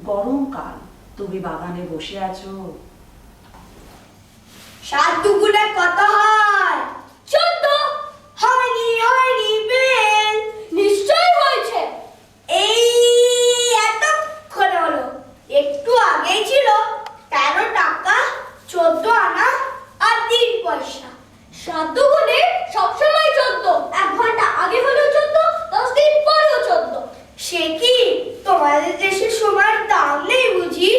গরমকাল, তুমি বাগানে বসে আছো। 7 দুগুণে কত হয়? 14। হয়নি হয়নি বেল। নিশ্চয় হয়েছে। এই এতক্ষণে হলো। একটু আগেই ছিল 13 টাকা 14 আনা আর 3 পয়সা। 7 দুগুণে সবসময় 14। 1 ঘন্টা আগে হলেও 14, 10 দিন পরেও 14। সে কি তোমাদের দেশে সময়ের দাম নেই বুঝি?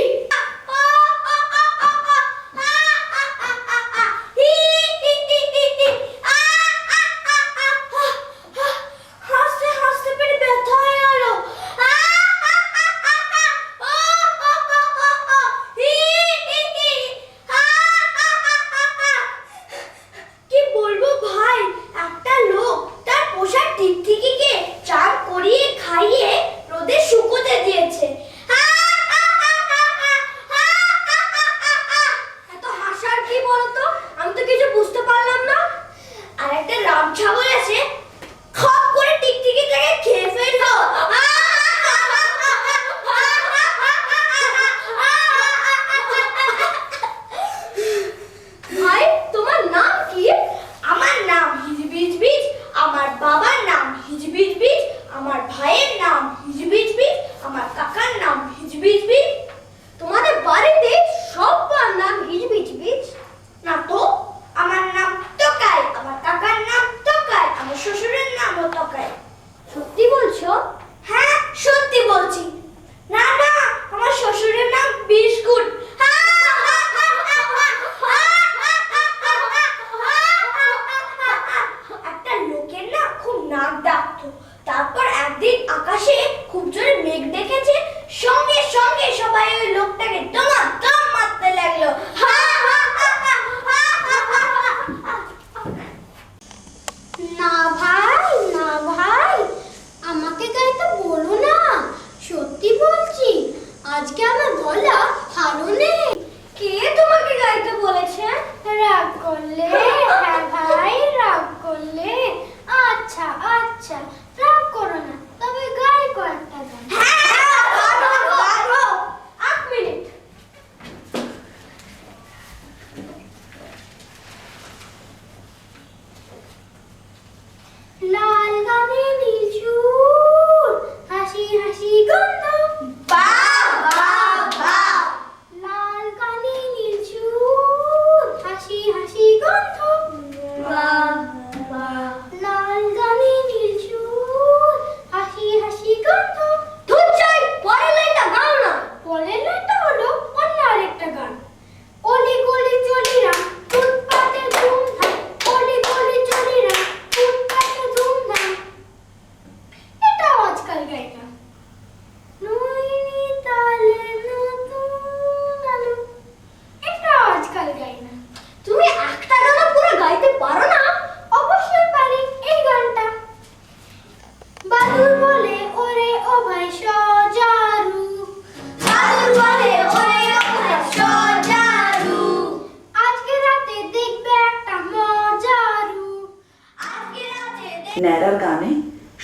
ন্যাড়ার গানে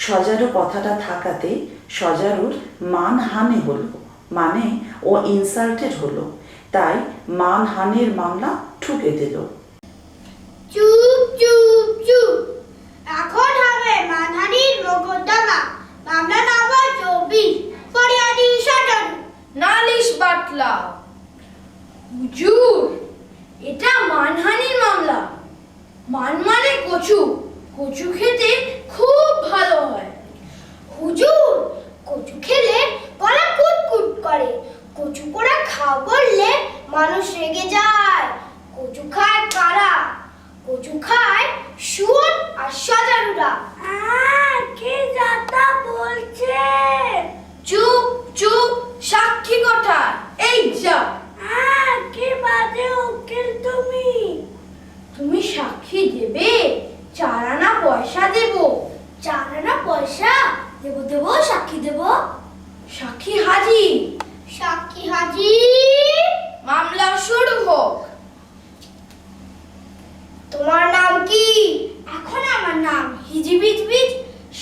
সজারু কথাটা থাকাতে সজারুর মানহানি হলো, মানে ও ইনসাল্টেড হলো, তাই মানহানির মামলা ঠুকে দিল। চুপ চুপ চুপ, এখন হবে মানহানির মোকদ্দমা। মামলা নম্বর 24, ফরিয়াদি সজারু। নালিশ বাটলা। হুজুর, এটা মানহানির মামলা। মান মানে কচু, কচু খেতে খুব ভালো হয়। হুজুর, কচু খেলে গলা কুটকুট করে। কচু পোড়া খাও বললে মানুষ রেগে যায়। কচু খায় কারা? কচু খায় শুয়োর আর সজারুরা। কে যাতা বলছে? চুপ চুপ, সাক্ষী কোথায়? এই যা। কে বাজে উকিল তুমি? তুমি সাক্ষী দেবে? 4 আনা পয়সা দেব। 4 আনা পয়সা দেব? দেব, সাক্ষী দেব। সাক্ষী হাজির। সাক্ষী হাজির। মামলা শুরু হোক। তোমার নাম কি? এখন আমার নাম হিজিবিজবিজ।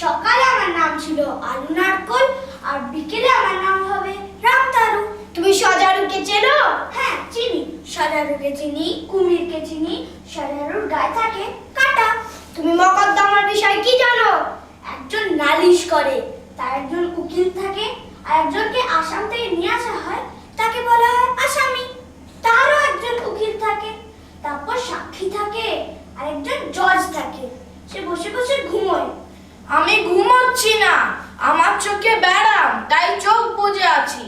সকালে আমার নাম ছিল আলু নারকল, আর বিকেলে আমার নাম হবে রামতারু। চিনি, কুমিরকে চিনি, সাজারুর গায়ে থাকে কাটা। তুমি মকদ্দমার বিষয় কি জানো? একজন নালিশ করে, তার একজন উকিল থাকে, আর একজনকে আসাম থেকে নিয়ে আসা হয়, তাকে বলা হয় আসামি। তারও একজন উকিল থাকে, তারপর সাক্ষী থাকে, আর একজন জজ থাকে। সে বসে বসে ঘুমোয়। আমি ঘুমোচ্ছি না, আমার চোখে ব্যারাম, তাই চোখ বুজে আছি।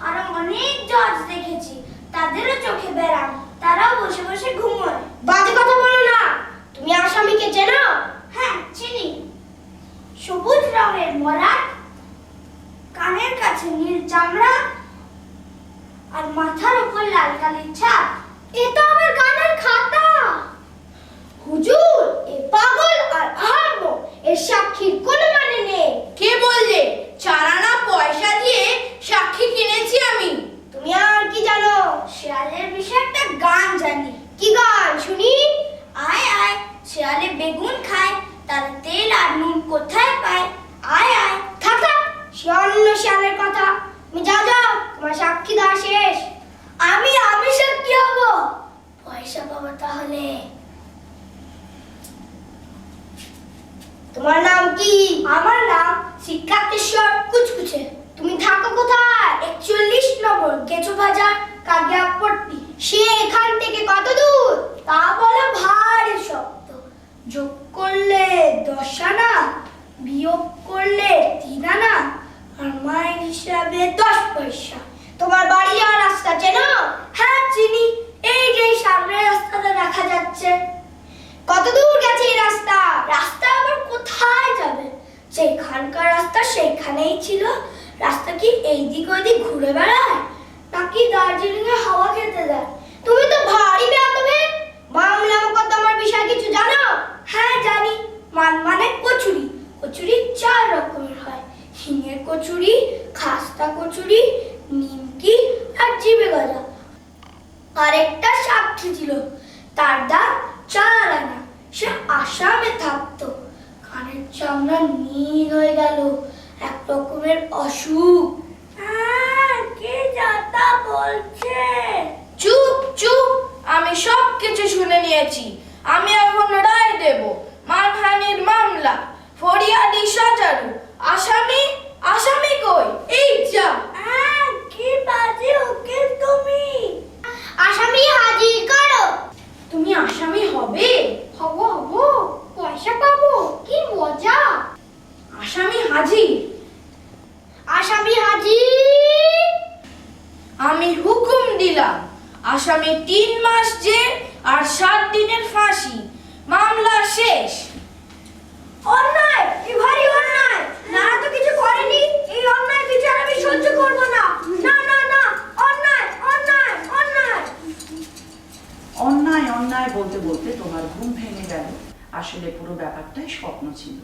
আরো অনেক জজ দেখেছি, তাদেরও চোখে ব্যারাম, তারাও বসে বসে ঘুমোয়। বাজে কথা বলো না। তুমি আসামিকে চেনো? হ্যাঁ, চিনি। সবুজ রঙের মরাট, কানের কাছে নীল চামড়া, আর মাথার উপর লাল কালির ছাপ। এটা আমার গানের খাতা। হুজুর, এ পাগল আর আহাম্ম, এর সাক্ষীর কোনো মানে নেই। কে বললে? 4 আনা পয়সা দিয়ে সাক্ষী কিনেছি আমি। তুমি আর কি জানো? শেয়ালের বিষয়ে একটা গান জানি। কি গান শুনি? আয় আয় শেয়ালে বেগুন খায়, তার তেল আর নুন কোথায় পায়? আয় আয়। থাক থাক, সে অন্য শেয়ালের কথা। তুমি যাও যাও, তোমার সাক্ষী দেওয়া শেষ। আমি সাক্ষী হব? পয়সা পাবো তাহলে। তোমার নাম কি? আমার নাম শিক্ষাকেশ্বর কুচকুচে। তুমি থাকো কোথায়? 41 নম্বর গেছো বাজার, কাগিয়াপট্টি। সে এখান থেকে কত দূর? তা বলে ভারী শক্ত। যোগ করলে 10 আনা, বিয়োগ করলে 3 আনা, আর মাইন হিসাবে 10 পয়সা। তোমার বাড়ি যাওয়ার রাস্তা চেনো? হ্যাঁ চিনি, এই যে সামনের রাস্তাটা দেখা যাচ্ছে। কত দূর গেছে এই রাস্তা? রাস্তা আবার কোথায় যাবে? যেখানকার রাস্তা সেখানেই ছিল। রাস্তা কি এইদিক ওইদিক ঘুরে বেড়ায়, নাকি দার্জিলিং এ হাওয়া খেতে দেয়? তুমি তো ভারী বেয়াদবে। মামলা মোকদ্দমার বিষয় কিছু জানো? হ্যাঁ জানি। মানে কচুরি। কচুরি 4 রকমের হয়: হিঙের কচুরি, খাস্তা কচুরি, নিমকি আর জিবে গজা। আরেকটা সাক্ষী ছিল, তার দাম 4 আনা। সে আসামে থাকতো। কানের চামড়া নীল হয়ে গেল, এক রকমের অসুখ। কে যাতা বলছে? চুপ চুপ, আমি সব কিছু শুনে নিয়েছি। আমি এখন রায় দেব। মানহানির মামলা, ফরিয়াদি সাজারু, আসামি কই? এই যা। কি বাজে উকিল তুমি! আসামি হাজির করো। তুমি আসামি হবে? হব, পয়সা পাবো, কি মজা। আসামি হাজির। আসামি হাজির। আমি হুকুম দিলাম, আসামি 3 মাস জেল আর 7 দিনের ফাঁসি। মামলা শেষ। অন্যায়, এই ভারী অন্যায়। নারা তো কিছু করেনি, এই অন্যায় বিচার আমি সহ্য করব না। না না না, অন্যায় অন্যায় অন্যায়। অন্যায় অন্যায় বলতে বলতে তোমার ঘুম ভেঙে গেল। আসলে পুরো ব্যাপারটাই স্বপ্ন ছিল।